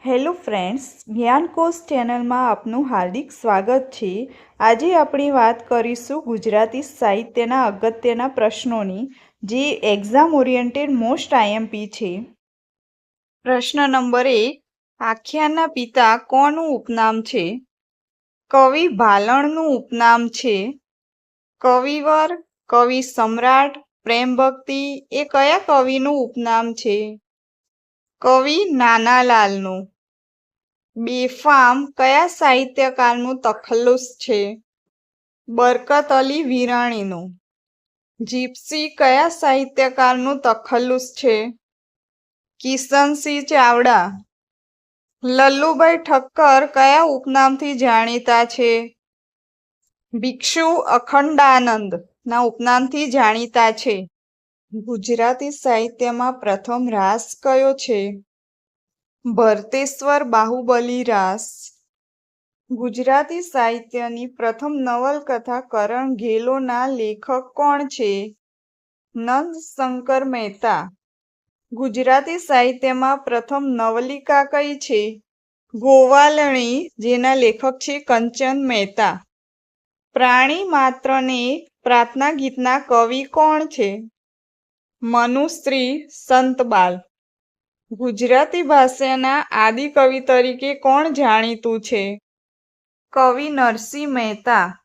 Hello friends, જ્ઞાનકોશ ચેનલમાં આપનું હાર્દિક સ્વાગત છે। આજે આપણે વાત કરીશું ગુજરાતી સાહિત્યના અગત્યના પ્રશ્નોની, જે એક્ઝામ ઓરિએન્ટેડ મોસ્ટ આઈએમપી છે। પ્રશ્ન નંબર 1, આખ્યાનના પિતા કોનું ઉપનામ છે? કવિ ભાલણનું ઉપનામ છે। કવિવર, કવિ સમ્રાટ, પ્રેમ ભક્તિ એ કયા કવિનું ઉપનામ છે? કવિ નાનાલાલનું। બેફામ કયા સાહિત્યકારનું તખલ્લુસ છે? બરકત અલી વિરાણીનું। જીપ્સી કયા સાહિત્યકારનું તખલ્લુસ છે? કિશનસિંહ ચાવડા। લલ્લુભાઈ ઠક્કર કયા ઉપનામથી જાણીતા છે? ભિક્ષુ અખંડાનંદ ના ઉપનામથી જાણીતા છે। ગુજરાતી સાહિત્યમાં પ્રથમ રાસ કયો છે? ભરતેશ્વર બાહુબલી રાસ। ગુજરાતી સાહિત્યની પ્રથમ નવલકથા કરણ ઘેલોના લેખક કોણ છે? નંદશંકર મહેતા। ગુજરાતી સાહિત્યમાં પ્રથમ નવલિકા કઈ છે? ગોવાલણી, જેના લેખક છે કંચન મહેતા। પ્રાણી માત્રને પ્રાર્થના ગીતના કવિ કોણ છે? મનુશ્રી સંતબાલ। ગુજરાતી ભાષાના આદિકવિ તરીકે કોણ જાણીતું છે? કવિ નરસિંહ મહેતા।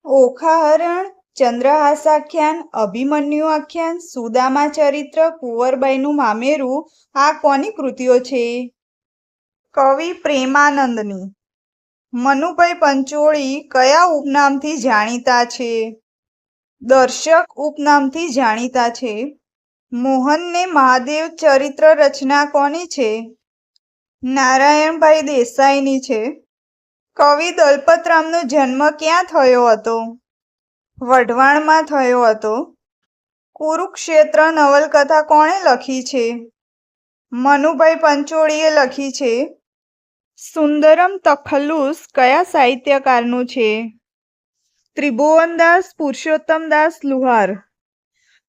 ઓખાહરણ, ચંદ્રહાસાખ્યાન, અભિમન્યુ આખ્યાન, સુદામા ચરિત્ર, કુંવરબાઈનું મામેરું આ કોની કૃતિઓ છે? કવિ પ્રેમાનંદની। મનુભાઈ પંચોળી કયા ઉપનામથી જાણીતા છે? દર્શક ઉપનામથી જાણીતા છે। મોહનને મહાદેવ ચરિત્ર રચના કોની છે? નારાયણભાઈ દેસાઈની છે। કવિ દલપતરામનો જન્મ ક્યાં થયો હતો? વઢવાણમાં થયો હતો। કુરુક્ષેત્ર નવલકથા કોણે લખી છે? મનુભાઈ પંચોળીએ લખી છે। સુંદરમ તખલ્લુસ કયા સાહિત્યકારનું છે? ત્રિભુવનદાસ પુરુષોત્તમદાસ લુહાર।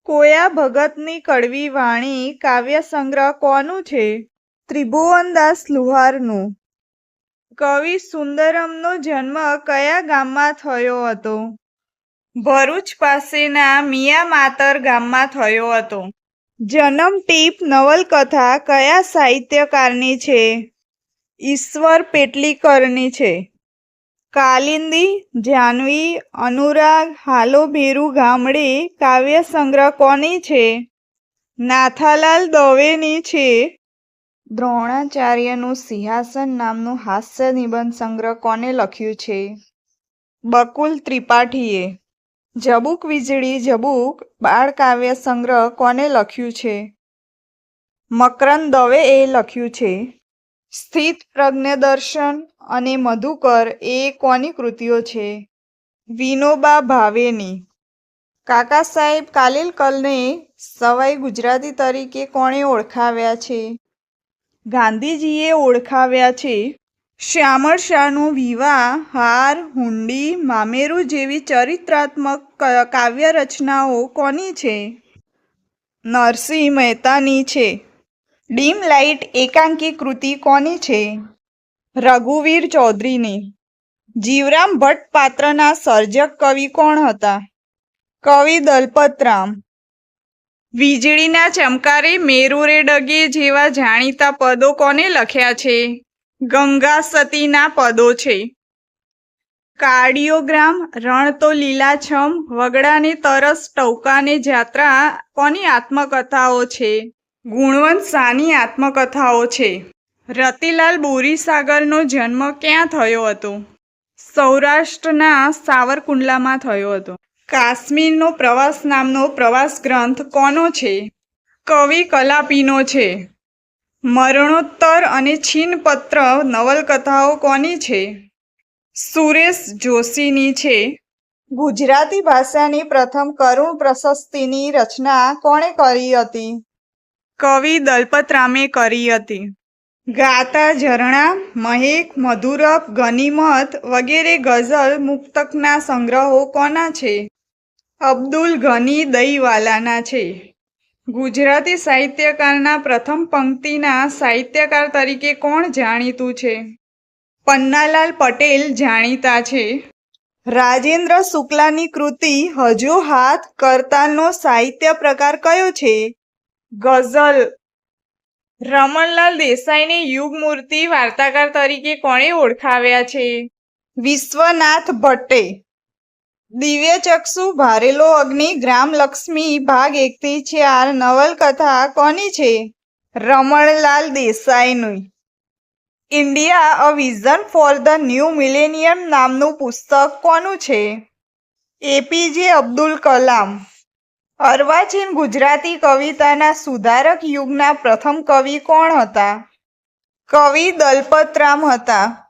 કોયા ભગતની કડવી વાણી કાવ્ય સંગ્રહ કોનું છે? ત્રિભુવનદાસ લુહારનું। કવિ સુંદરમનો જન્મ કયા ગામમાં થયો હતો? ભરૂચ પાસેના મિયામાતર ગામમાં થયો હતો। જનમટીપ નવલકથા કયા સાહિત્યકારની છે? ઈશ્વર પેટલીકરની છે। કાલિંદી, જાનવી, અનુરાગ, હાલો ભેરુ ગામડે કાવ્ય સંગ્રહ કોની છે? નાથાલાલ દવેની છે। દ્રોણાચાર્યનું સિંહાસન નામનું હાસ્ય નિબંધ સંગ્રહ કોને લખ્યું છે? બકુલ ત્રિપાઠીએ। ઝબૂક વીજળી ઝબૂક બાળકાવ્ય સંગ્રહ કોને લખ્યું છે? મકરંદ દવેએ લખ્યું છે। સ્થિત પ્રજ્ઞદર્શન અને મધુકર એ કોની કૃતિઓ છે? વિનોબા ભાવેની। કાકા સાહેબ કાલેલકરને સવાઈ ગુજરાતી તરીકે કોણે ઓળખાવ્યા છે? ગાંધીજીએ ઓળખાવ્યા છે। શ્યામળ શાહનું વિવાહ, હાર, હુંડી, મામેરું જેવી ચરિત્રાત્મક કાવ્ય રચનાઓ કોની છે? નરસિંહ મહેતાની છે। ડીમ લાઇટ એકાંકી કૃતિ કોની છે? રઘુવીર ચૌધરીની। જીવરામ ભટ્ટ પાત્રના સર્જક કવિ કોણ હતા? કવિ દલપતરામ। વીજળીના ચમકારે મેરુ રે ડગે જેવા જાણીતા પદો કોને લખ્યા છે? ગંગા સતીના પદો છે। કાર્ડિયોગ્રામ, રણ તો લીલાછમ, વગડાને તરસ, ટહુકાને જાત્રા કોની આત્મકથાઓ છે? ગુણવંત શાહની આત્મકથાઓ છે। રતિલાલ બોરીસાગરનો જન્મ ક્યાં થયો હતો? સૌરાષ્ટ્રના સાવરકુંડલામાં થયો હતો। કાશ્મીરનો પ્રવાસ નામનો પ્રવાસ ગ્રંથ કોનો છે? કવિ કલાપીનો છે। મરણોત્તર અને છિન્નપત્ર નવલકથાઓ કોની છે? સુરેશ જોશીની છે। ગુજરાતી ભાષાની પ્રથમ કરુણ પ્રશસ્તિની રચના કોણે કરી હતી? કવિ દલપતરામે કરી હતી। ગાતા ઝરણા, મહેક, મધુરબ, ગનીમત વગેરે ગઝલ મુક્તકના સંગ્રહો કોના છે? અબ્દુલ ગની દઈવાલાના છે। ગુજરાતી સાહિત્યકારના પ્રથમ પંક્તિના સાહિત્યકાર તરીકે કોણ જાણીતું છે? પન્નાલાલ પટેલ જાણીતા છે. રાજેન્દ્ર શુક્લાની કૃતિ હજુ હાથ કરતાલનો સાહિત્ય પ્રકાર કયો છે? ગઝલ. રમણલાલ દેસાઈને યુગમૂર્તિ વાર્તાકાર તરીકે કોણે ઓળખાવ્યા છે? વિશ્વનાથ ભટ્ટે. દિવ્યચક્ષુ, ભારેલો અગ્નિ, ગ્રામલક્ષ્મી ભાગ 1 થી 4 નવલકથા કોની છે? રમણલાલ દેસાઈની. India a vision for the new millennium નામનું પુસ્તક કોનું છે? એપીજે અબ્દુલ કલામ. અર્વાચીન ગુજરાતી કવિતાના સુધારક યુગના પ્રથમ કવિ કોણ હતા? કવિ દલપતરામ હતા.